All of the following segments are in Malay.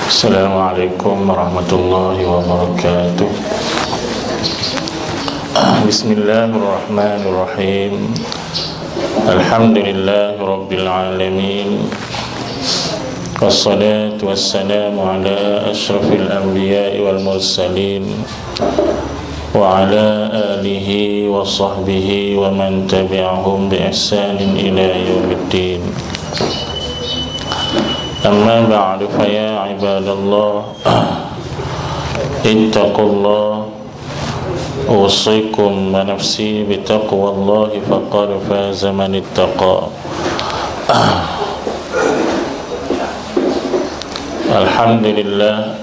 Assalamualaikum warahmatullahi wabarakatuh. Bismillahirrahmanirrahim. Alhamdulillahi rabbil alamin. Wassalatu wassalamu ala asyrafil anbiya'i wal mursalin wa ala alihi wa sahbihi wa man tabi'ahum bi ihsanin ila yaumiddin. Amma ba'du, fa ya ibadallah, ittaqullah, usikum wa nafsi bitaqwallahi faqad faza man ittaqa. Alhamdulillah,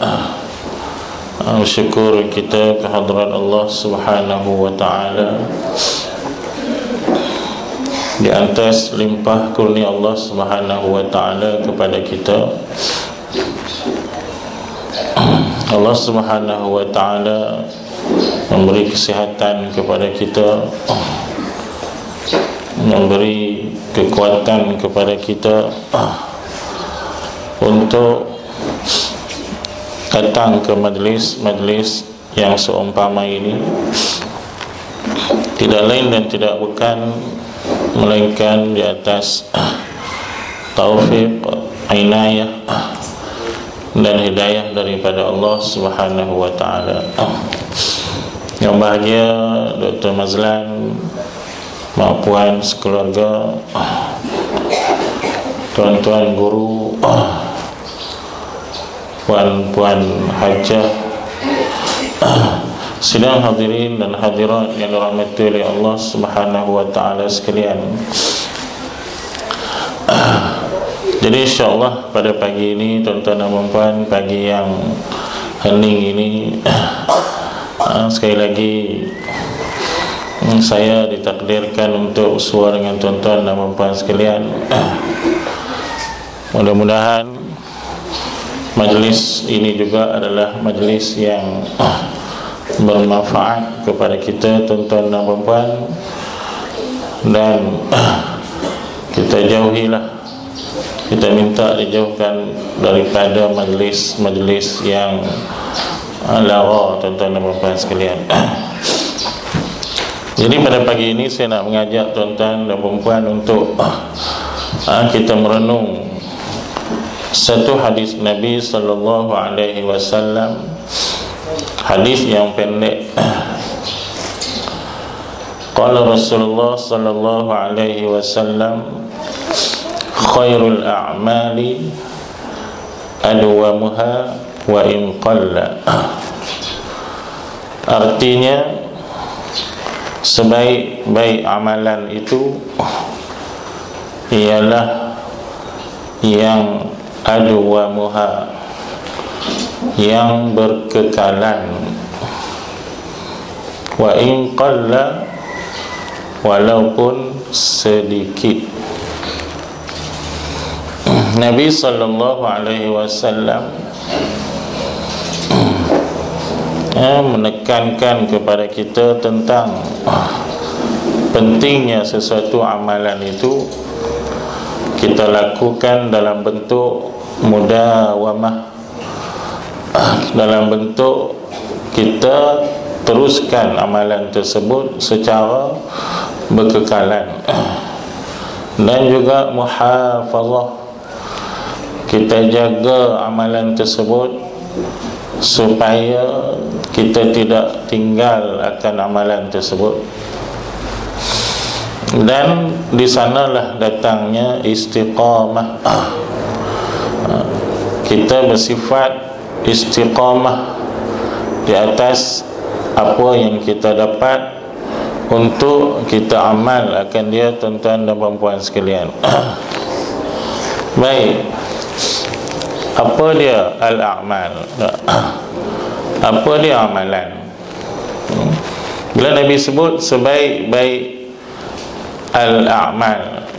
syukur kita kehadrat Allah Subhanahu wa ta'ala di atas limpah kurnia Allah Subhanahu wa ta'ala kepada kita. Allah Subhanahu wa ta'ala memberi kesihatan kepada kita, memberi kekuatan kepada kita untuk datang ke majlis yang seumpama ini. Tidak lain dan tidak bukan melainkan di atas taufik, inayah dan hidayah daripada Allah Subhanahu wa ta'ala. Yang bahagia Dr. Mazlan maupun sekeluarga, tuan-tuan guru, puan-puan hajah, sidang hadirin dan hadirat yang dirahmati oleh Allah Subhanahu wa ta'ala sekalian. Jadi insyaAllah pada pagi ini, tuan-tuan dan puan-puan, pagi yang hening ini, sekali lagi saya ditakdirkan untuk bersua dengan tuan-tuan dan puan-puan sekalian. Mudah-mudahan majlis ini juga adalah majlis yang bermanfaat kepada kita, tuan-tuan dan puan-puan, dan kita jauhilah, kita minta dijauhkan daripada majlis-majlis yang lara, tuan-tuan dan puan-puan sekalian. Jadi pada pagi ini saya nak mengajak tuan-tuan dan puan-puan untuk kita merenung satu hadis Nabi sallallahu alaihi wasallam, hadis yang pendek. Qala Rasulullah sallallahu alaihi wasallam, khairul a'mali adwamuha wa in qalla. Artinya, sebaik-baik amalan itu ialah yang adwamuha, yang berkekalan, wa in qalla, walaupun sedikit. Nabi sallallahu alaihi wasallam menekankan kepada kita tentang pentingnya sesuatu amalan itu kita lakukan dalam bentuk mudawamah, dalam bentuk kita teruskan amalan tersebut secara berkekalan, dan juga muhafazah, kita jaga amalan tersebut supaya kita tidak tinggal akan amalan tersebut. Dan di sanalah datangnya istiqamah. Kita bersifat istiqamah di atas apa yang kita dapat untuk kita amal akan dia, tuan-tuan dan puan-puan sekalian. Baik, apa dia al-a'mal? Apa dia amalan? Bila Nabi sebut sebaik-baik al-a'mal,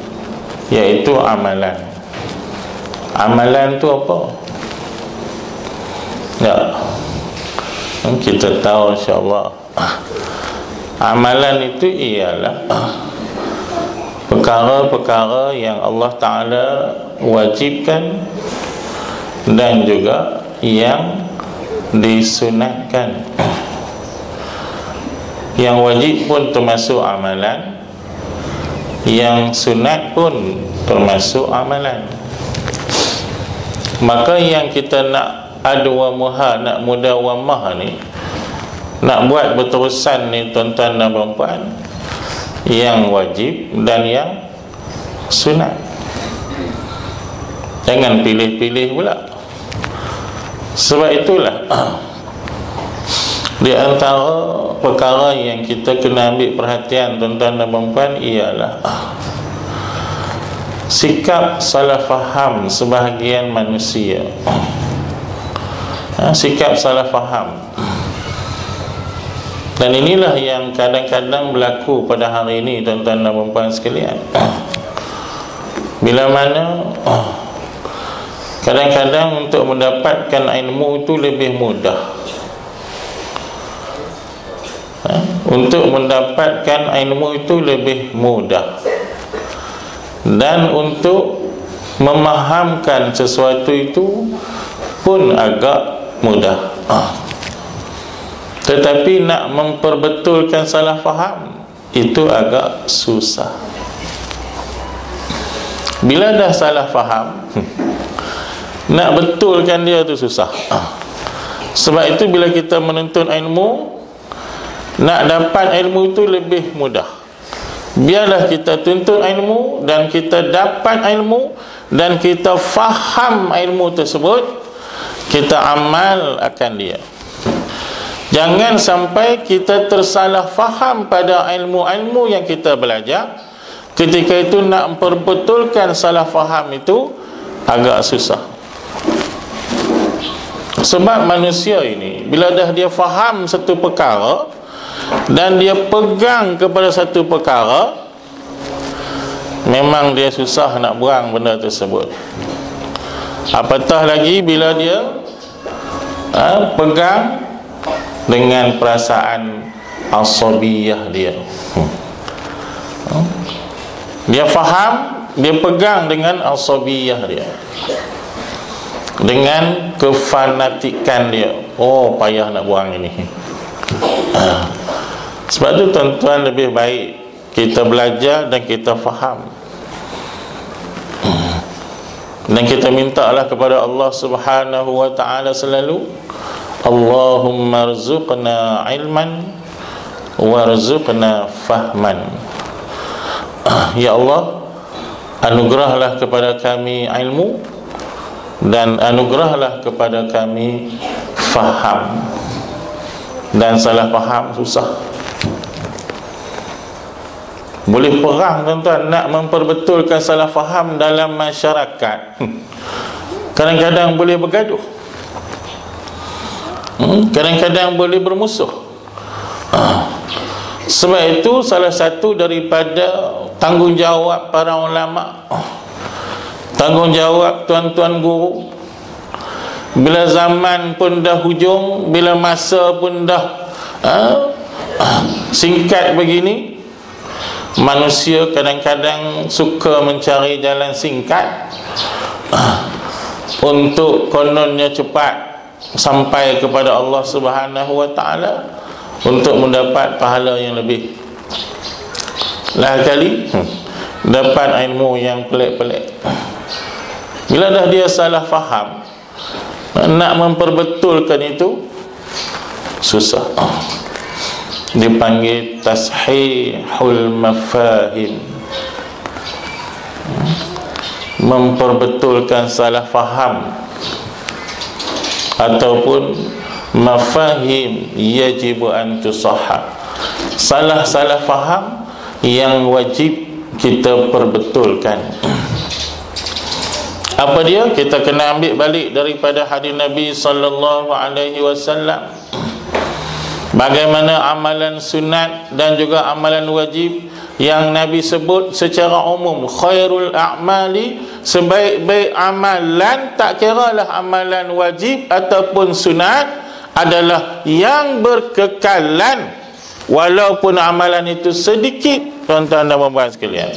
iaitu amalan. Amalan tu apa? Ya, kita tahu insyaAllah. Amalan itu ialah perkara-perkara yang Allah Ta'ala wajibkan dan juga yang disunatkan. Yang wajib pun termasuk amalan, yang sunat pun termasuk amalan. Maka yang kita nak adwa muha, nak mudawamah ni, nak buat berterusan ni tuan-tuan dan puan-puan, yang wajib dan yang sunat. Jangan pilih-pilih pula. Sebab itulah di antara perkara yang kita kena ambil perhatian tuan-tuan dan puan-puan ialah sikap salah faham sebahagian manusia. Sikap salah faham. Dan inilah yang kadang-kadang berlaku pada hari ini tuan-tuan dan puan-puan sekalian. Bila mana kadang-kadang untuk mendapatkan ilmu itu lebih mudah. Untuk mendapatkan ilmu itu lebih mudah. Dan untuk memahamkan sesuatu itu pun agak mudah. Tetapi nak memperbetulkan salah faham itu agak susah. Bila dah salah faham, nak betulkan dia tu susah. Sebab itu bila kita menuntut ilmu, nak dapat ilmu itu lebih mudah. Biarlah kita tuntut ilmu dan kita dapat ilmu dan kita faham ilmu tersebut, kita amal akan dia. Jangan sampai kita tersalah faham pada ilmu-ilmu yang kita belajar. Ketika itu nak memperbetulkan salah faham itu agak susah. Sebab manusia ini bila dah dia faham satu perkara dan dia pegang kepada satu perkara, memang dia susah nak buang benda tersebut. Apatah lagi bila dia pegang dengan perasaan asabiyah dia. Dia faham, dia pegang dengan asabiyah dia, dengan kefanatikan dia. Oh, payah nak buang ini. Sebab itu tuan-tuan, lebih baik kita belajar dan kita faham, dan kita mintalah kepada Allah Subhanahu wa ta'ala selalu, Allahumma rzuqna ilman warzuqna fahman. Ya Allah, anugerahlah kepada kami ilmu dan anugerahlah kepada kami faham. Dan salah faham susah. Boleh perang tuan-tuan nak memperbetulkan salah faham dalam masyarakat. Kadang-kadang boleh bergaduh, kadang-kadang boleh bermusuh. Sebab itu salah satu daripada tanggungjawab para ulama, tanggungjawab tuan-tuan guru, bila zaman pun dah hujung, bila masa pun dah singkat begini, manusia kadang-kadang suka mencari jalan singkat untuk kononnya cepat sampai kepada Allah Subhanahu wa ta'ala, untuk mendapat pahala yang lebih. Lah kali dapat ilmu yang pelik-pelik. Bila dah dia salah faham, nak memperbetulkan itu susah. Dipanggil tashihul mafahim, memperbetulkan salah faham ataupun mafahim yajibu an tusahhah, salah faham yang wajib kita perbetulkan. Apa dia? Kita kena ambil balik daripada hadis Nabi sallallahu alaihi wasallam. Bagaimana amalan sunat dan juga amalan wajib yang Nabi sebut secara umum, khairul a'mali, sebaik-baik amalan, tak kiralah amalan wajib ataupun sunat, adalah yang berkekalan, walaupun amalan itu sedikit, tuan-tuan dan puan-puan sekalian.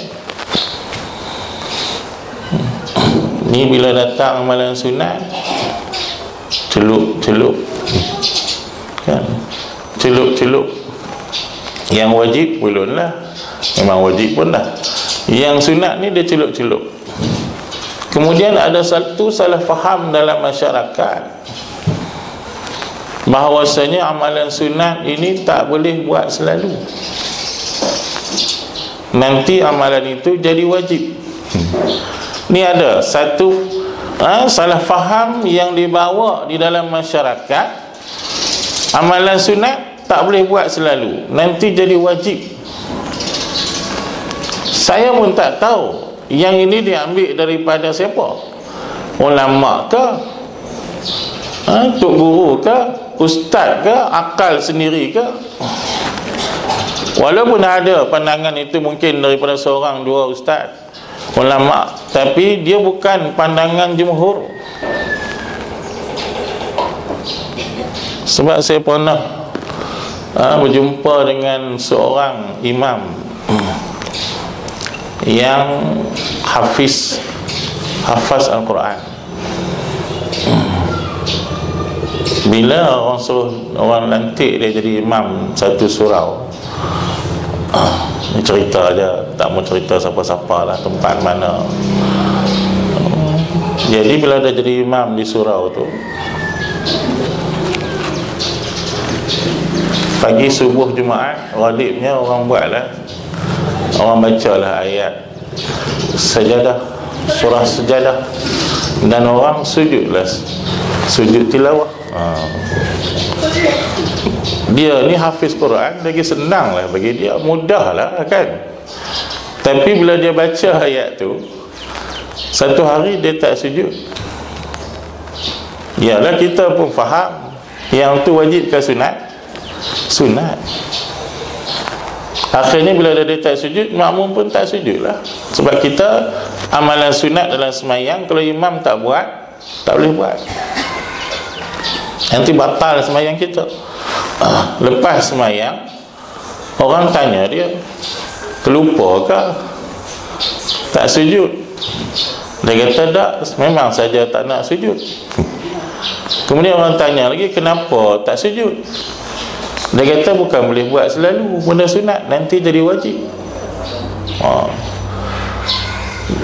Ni bila datang amalan sunat, celup-celup, kan, celup-celup. Yang wajib belum lah, memang wajib pun dah. Yang sunat ni dia celup-celup. Kemudian ada satu salah faham dalam masyarakat, bahawasanya amalan sunat ini tak boleh buat selalu, nanti amalan itu jadi wajib. Ni ada satu salah faham yang dibawa di dalam masyarakat. Amalan sunat tak boleh buat selalu, nanti jadi wajib. Saya pun tak tahu yang ini diambil daripada siapa, ulama ke, tok guru ke, ustaz ke, akal sendiri ke. Walaupun ada pandangan itu mungkin daripada seorang dua ustaz, ulama, tapi dia bukan pandangan jumhur. Sebab saya pernah berjumpa dengan seorang imam yang hafaz Al-Quran. Bila orang suruh, orang lantik dia jadi imam satu surau, ni cerita je, tak mau cerita siapa-siapa lah, tempat mana. Jadi bila dia jadi imam di surau tu, pagi subuh Jumaat, ghalibnya orang buatlah, orang bacalah ayat sajadah, surah Sajadah, dan orang sujudlah, sujud tilawah. Dia ni hafiz Quran, lagi senang lah bagi dia, mudah lah kan. Tapi bila dia baca ayat tu, satu hari dia tak sujud. Yalah, kita pun faham yang tu wajib ke sunat? Sunat. Akhirnya bila dia tak sujud, makmum pun tak sujud lah. Sebab kita amalan sunat dalam semayang, kalau imam tak buat, tak boleh buat, nanti batal semayang kita. Lepas semayang, orang tanya dia, terlupa ke tak sujud? Dia kata tak, memang saja tak nak sujud. Kemudian orang tanya lagi, kenapa tak sujud? Dia kata bukan boleh buat selalu, benda sunat nanti jadi wajib.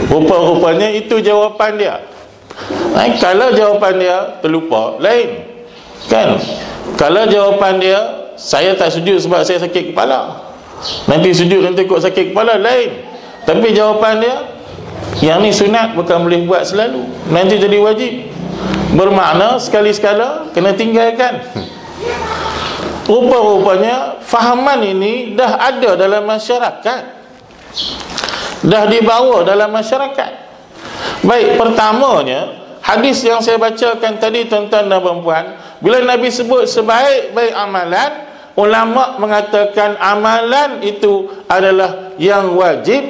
Rupa-rupanya itu jawapan dia. Kalau jawapan dia terlupa, lain kan. Kalau jawapan dia, saya tak sujud sebab saya sakit kepala, nanti sujud nanti kok sakit kepala, lain. Tapi jawapan dia, yang ni sunat bukan boleh buat selalu, nanti jadi wajib, bermakna sekali-sekala kena tinggalkan. Rupa-rupanya fahaman ini dah ada dalam masyarakat, dah dibawa dalam masyarakat. Baik, pertamanya hadis yang saya bacakan tadi, tuan-tuan dan puan-puan, bila Nabi sebut sebaik-baik amalan, ulama mengatakan amalan itu adalah yang wajib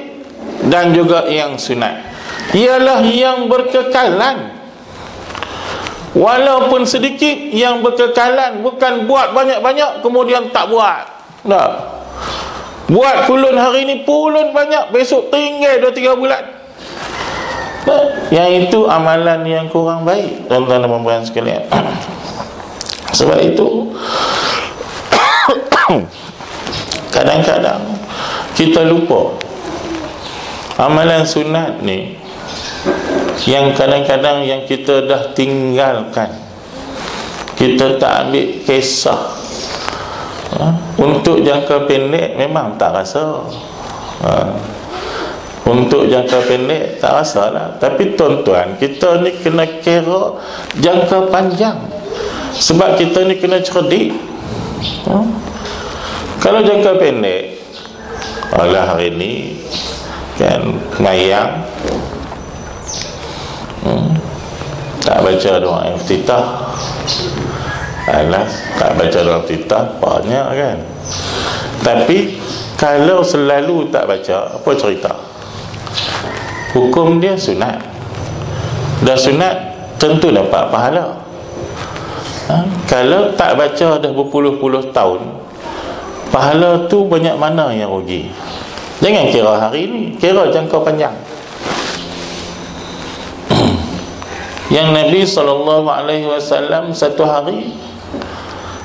dan juga yang sunat, ialah yang berkekalan. Walaupun sedikit yang berkekalan, bukan buat banyak-banyak kemudian tak buat. Tak. Buat kulun hari ni, pulun banyak, besok tinggal 2-3 bulan. Yang itu amalan yang kurang baik, tuan-tuan dan puan-puan sekalian. Sebab itu kadang-kadang kita lupa amalan sunat ni, yang kadang-kadang yang kita dah tinggalkan, kita tak ambil kisah. Untuk jangka pendek memang tak rasa, untuk jangka pendek tak rasa lah. Tapi tuan-tuan, kita ni kena kira jangka panjang, sebab kita ni kena cerdik. Kalau jangka pendek, alah hari ni kan mayang, tak baca doa iftitah, alah tak baca doa iftitah banyak kan. Tapi kalau selalu tak baca, apa cerita? Hukum dia sunat. Dah sunat tentu dapat pahala. Kalau tak baca dah berpuluh-puluh tahun, pahala tu banyak mana yang rugi. Jangan kira hari ni, kira jangka panjang. yang Nabi SAW satu hari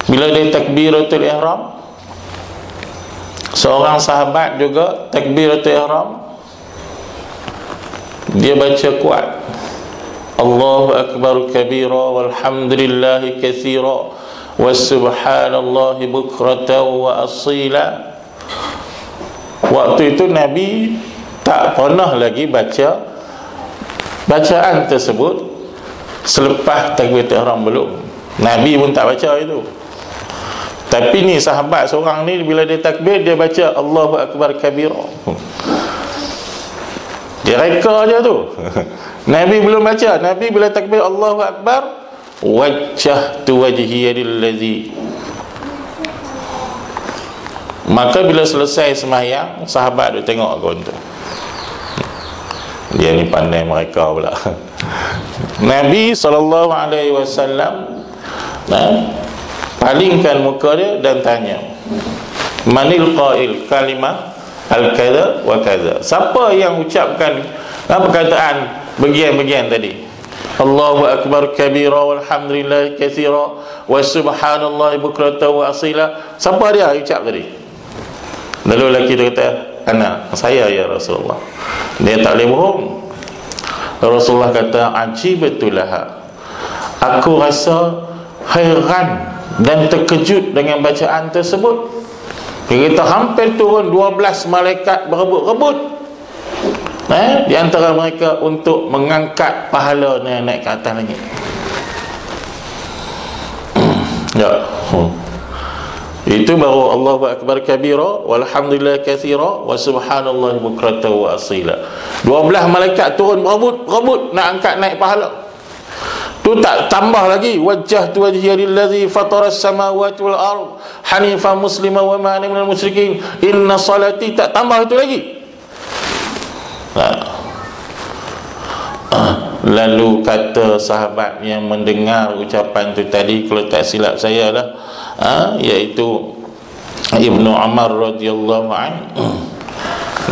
bila dia takbiratul ihram, seorang sahabat juga takbiratul ihram, dia baca kuat, Allahu Akbar kabira walhamdulillahi katsira wassubhanallahi bukratan wa asila. Waktu itu Nabi tak pernah lagi baca bacaan tersebut selepas takbiratul ihram, belum. Nabi pun tak baca itu. Tapi ni sahabat seorang ni bila dia takbir, dia baca Allahu Akbar kabira. Dia reka je tu. Nabi belum baca. Nabi bila takbir Allahu Akbar, wajjahtu wajhiya lillazi. Maka bila selesai sembahyang, sahabat dia tengok aku tu. Dia ni pandai mereka pula. Nabi SAW palingkan muka dia dan tanya, manil qail kalimah al-kadha wa kadha. Siapa yang ucapkan perkataan bagian-bagian tadi? Allahu Akbar kabira walhamdulillahi katsira wa subhanallahi bukratan wa asila. Siapa dia ucap tadi? Lalu lelaki tu kata, ana, saya ya Rasulullah. Dia tak boleh bohong. Rasulullah kata, ajibatullaha, aku rasa hairan dan terkejut dengan bacaan tersebut. Dia kata hampir turun 12 malaikat berebut-rebut di antara mereka untuk mengangkat pahala naik ke atas langit. Ya. Itu baru Allahu Akbar kabira walhamdulillah katsira wa subhanallahi bukratan wa asila. 12 malaikat turun berebut nak angkat naik pahala. Tu tak tambah lagi, wajjahtu wajhiya lillazi fatara as-samawati wal ard hanifan musliman wa ma ana minal musyrikin inna salati, tak tambah itu lagi. Lalu kata sahabat yang mendengar ucapan tu tadi, kalau tak silap saya lah, iaitu Ibnu Umar radhiyallahu anhu,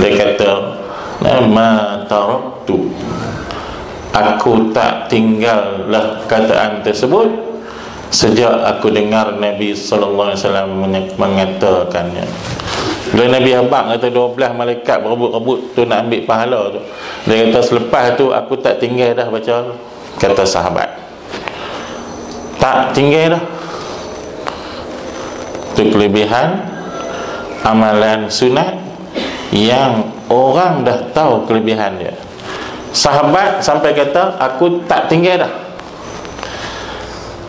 dia kata, ma taraktu, aku tak tinggallah kataan tersebut sejak aku dengar Nabi sallallahu alaihi wasallam mengatakannya. Bila Nabi habaq kata 12 malaikat berebut-rebut tu nak ambil pahala tu, dia kata selepas tu aku tak tinggal dah baca. Kata sahabat, tak tinggal dah. Itu kelebihan amalan sunat yang orang dah tahu kelebihan dia. Sahabat sampai kata aku tak tinggal dah.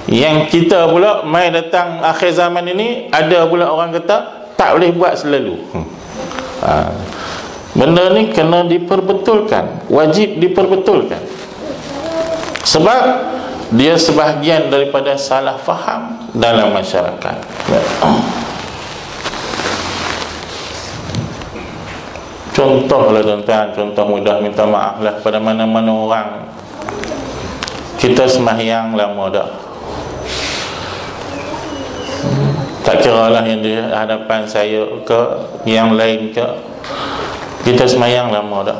Yang kita pula mai datang akhir zaman ini, ada pula orang kata tak boleh buat selalu. Benda ni kena diperbetulkan, wajib diperbetulkan, sebab dia sebahagian daripada salah faham dalam masyarakat. Contohlah tuan-tuan, contoh mudah, minta maaf lah pada mana-mana orang. Kita sembahyang lama dah, tak kira lah yang di hadapan saya ke yang lain ke, kita sembahyang lama dah.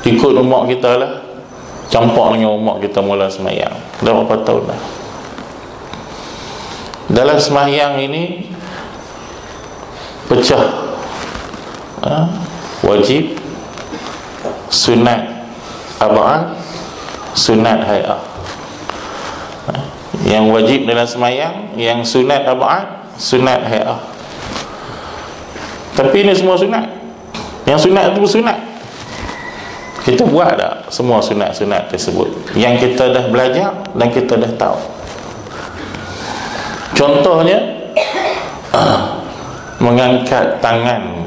Ikut umat kita lah, campak dengan umat kita mula sembahyang dah berapa tahun dah. Dalam sembahyang ini pecah wajib, sunat ab'ad, sunat hay'ah. Yang wajib dalam sembahyang, yang sunat ab'ad, sunat hay'ah. Tapi ini semua sunat. Yang sunat itu sunat. Kita buat tak semua sunat-sunat tersebut yang kita dah belajar dan kita dah tahu? Contohnya mengangkat tangan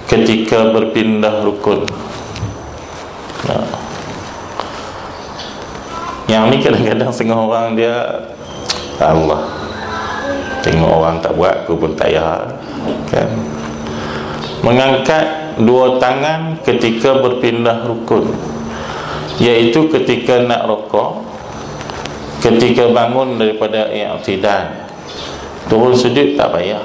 ketika berpindah rukun. Yang ni kadang-kadang setengah orang dia, Allah, tengok orang tak buat, aku pun tak payah, kan? Mengangkat dua tangan ketika berpindah rukun, iaitu ketika nak rukuk, ketika bangun daripada i'tidal, turun sujud tak payah.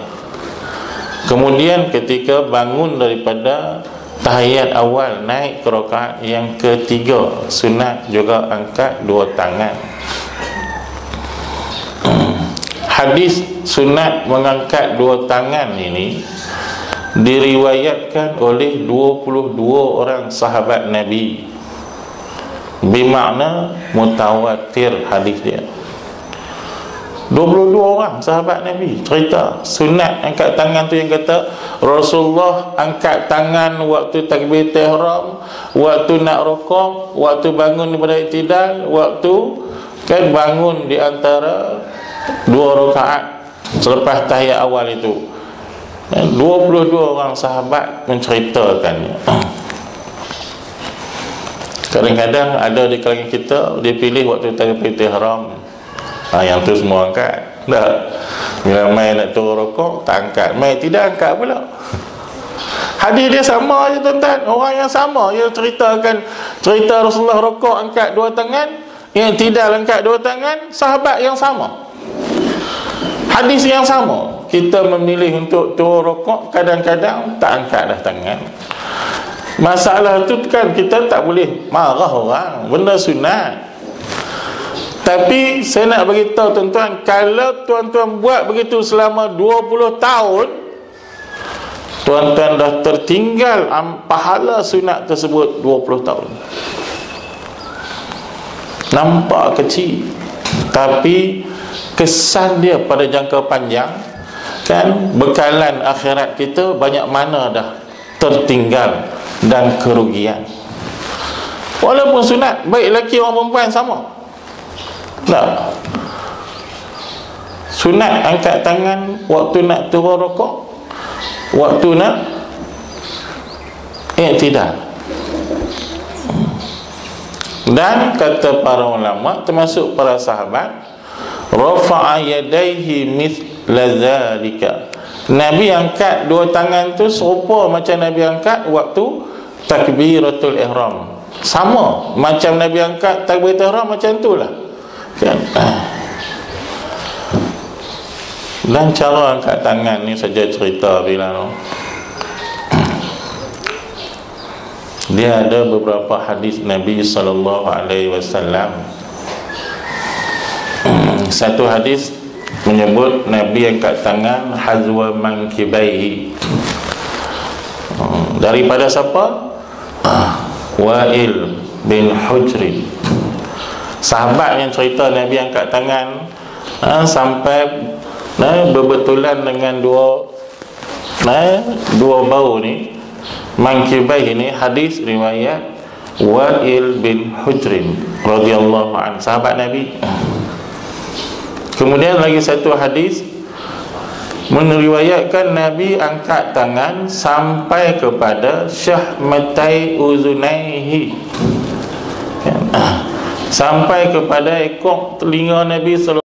Kemudian ketika bangun daripada tahiyat awal naik ke rakaat yang ketiga, sunat juga angkat dua tangan. Hadis sunat mengangkat dua tangan ini diriwayatkan oleh 22 orang sahabat Nabi, bermakna mutawatir hadis dia. 22 orang sahabat Nabi cerita sunat angkat tangan tu, yang kata Rasulullah angkat tangan waktu takbir ihram, waktu nak rukuk, waktu bangun daripada i'tidal, waktu kan bangun di antara dua rakaat selepas tahiyat awal itu. 22 orang sahabat menceritakannya. Kadang-kadang ada di kalangan kita, dia pilih waktu takbir ihram, yang tu semua angkat. Tak. Bila mai nak turun rukuk, tak angkat. Mai tidak angkat pula. Hadis dia sama je tuan-tuan. Orang yang sama yang ceritakan cerita Rasulullah rukuk angkat dua tangan, yang tidak angkat dua tangan, sahabat yang sama, hadis yang sama. Kita memilih untuk turun rukuk, kadang-kadang tak angkat dah tangan. Masalah tu kan kita tak boleh marah orang, benda sunat. Tapi saya nak beritahu tuan-tuan, kalau tuan-tuan buat begitu selama 20 tahun, tuan-tuan dah tertinggal pahala sunat tersebut 20 tahun. Nampak kecil, tapi kesan dia pada jangka panjang, kan, bekalan akhirat kita banyak mana dah tertinggal dan kerugian. Walaupun sunat, baik lelaki orang perempuan sama. Tak. Sunat angkat tangan waktu nak turun rukuk, waktu nak i'tidal. Dan kata para ulama, termasuk para sahabat, rafa'a yadaihi mithla dzalika. Nabi angkat dua tangan tu serupa macam Nabi angkat waktu takbiratul ihram. Sama macam Nabi angkat takbiratul ihram, macam itulah, kan? Dan cara angkat tangan ni saja cerita bila dia ada beberapa hadis Nabi SAW. Satu hadis menyebut Nabi angkat tangan hazwa mankibaihi. Daripada siapa? Wa'il bin Hujr, sahabat yang cerita Nabi angkat tangan sampai berbetulan dengan dua bau ni, mangkibai ini. Hadis riwayat Wa'il bin Hujr radhiyallahu anhu, sahabat Nabi. Kemudian lagi satu hadis meriwayatkan Nabi angkat tangan sampai kepada syahmatai uzunaihi, sampai kepada ekor telinga Nabi sallallahu